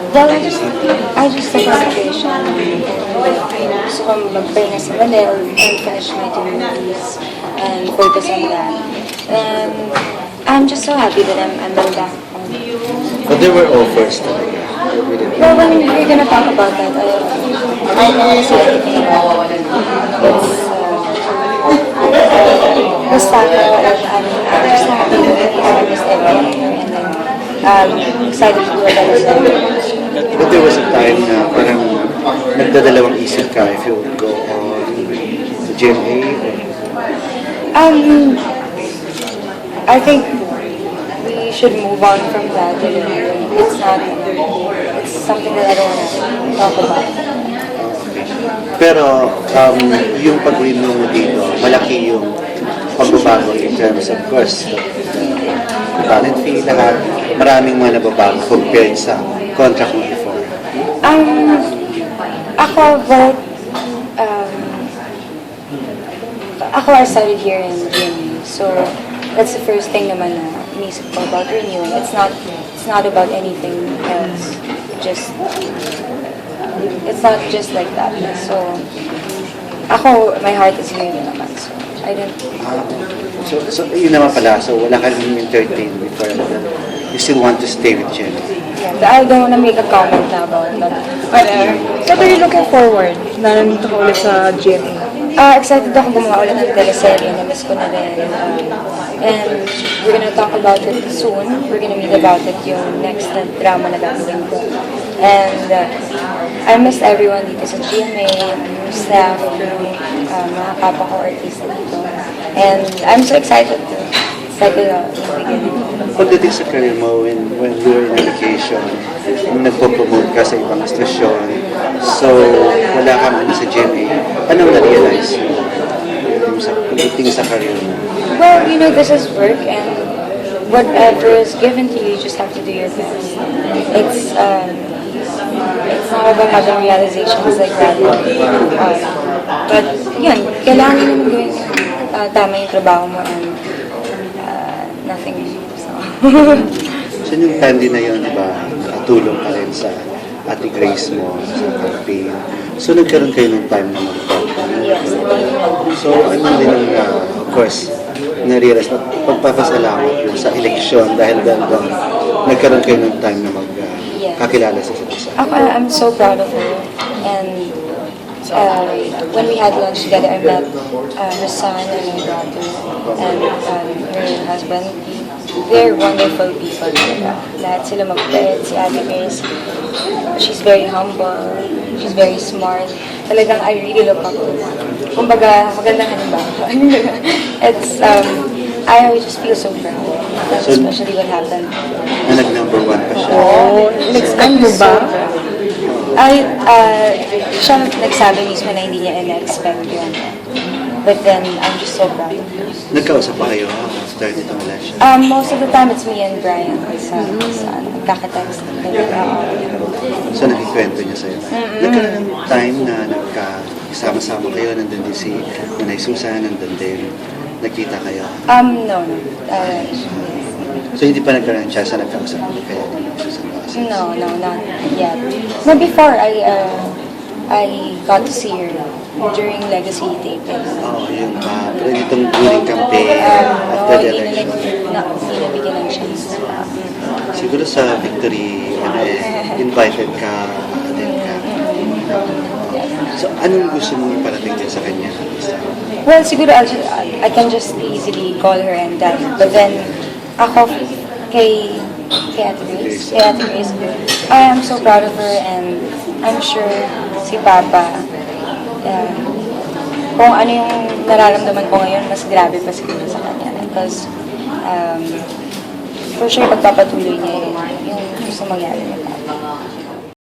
Well, I just took on vacation. Gusto ko magpahinga sa Manila and finish my two movies and focus on that. And I'm just so happy that I'm back home. But there were offers talaga. Well, when we're gonna talk about that, I don't want to say anything about it. Basta I'm just happy that I missed everything and then excited to do a better stuff. But there was a time na parang nagdadalawang isip ka if you would go on to GMA. I think we should move on from that. It's something that I don't want to talk about. Pero yung pag-renew mo dito, malaki yung pagbabago in terms of course, the talent fee, lahat. Maraming mga nababago compared sa contract mo before. Ako, well, ako I studied here in GMA, so that's the first thing naman na inisip ko about renewing. It's not about anything else. It's not just like that. So, ako, my heart is here din naman. So, I didn't... So yun naman pala. So, wala ka rin entertain before that. You still want to stay with Jenny. Yeah, I don't want to make a comment na about that. But are you looking forward na nandito ka ulit sa GMA? Excited ako gumawa ulit ng teleserye. Na-miss ko na rin. And we're gonna talk about it soon. We're gonna meet about it yung next na drama na gagawin ko. And I missed everyone dito sa GMA, yung staff, yung mga kapwa ko artista dito. And I'm so excited to. It's like a beginning. Pagdating sa career mo, when you were in vacation, yung nagpo-promote ka sa ibang stasyon, so wala kang ano sa GMA, anong na-realize mo pagdating sa career mo? Well, you know, this is work and whatever is given to you, you just have to do your best. It's not about having realizations like that. But yun, kailangan naman gawin tama yung trabaho mo and nothing. So. So yung time din na yun, di ba, nakatulong ka rin sa Ate Grace mo, sa campaign. So nagkaroon kayo ng time na mag-talk. Yes. So ano din ang, of course, na-realize na pagpapasalamat sa eleksyon dahil nagkaroon kayo ng time na magkakilala sa isa't isa. I'm so proud of her. And when we had lunch together, I met her son and her daughter and her husband. They're wonderful people. Lahat sila mabait. Si Ate Grace, she's very humble. She's very smart. Talagang I really look up to her. Kumbaga, magandang halimbawa. It's, I just feel so proud. Especially what happened. Na nag-number 1 pa siya. Oh, next-time mo ba? Siya nagsabi mismo na hindi niya in-expect yun. But then, I'm just so proud of her. Nagkausap pa kayo after nitong election? Most of the time, it's me and Brian. Nagkaka-text. So nakikwento niya sa'yo. Nagkaroon ng time na nagkasama-sama kayo, nandun din si Manay Susan, nandun din. Nakita kayo? No. So hindi pa nagkaroon ng chance na nagkausap kayo ni Susan? No, not yet. No, before, I got to see her during Legacy taping. Yung pero itong during campaign after the election. Hindi nabigyan ng chance. Siguro sa victory, invited ka, attend ka. So anong gusto mong iparating din sa kanya? Well, siguro I can just easily call her and tell her. But then, ako kay Ate Grace, I am so proud of her and I'm sure si Papa, kung ano yung nararamdaman ko ngayon, mas grabe pa siguro sa kanya. Because, for sure, pagpapatuloy niya yung gusto mangyari niya.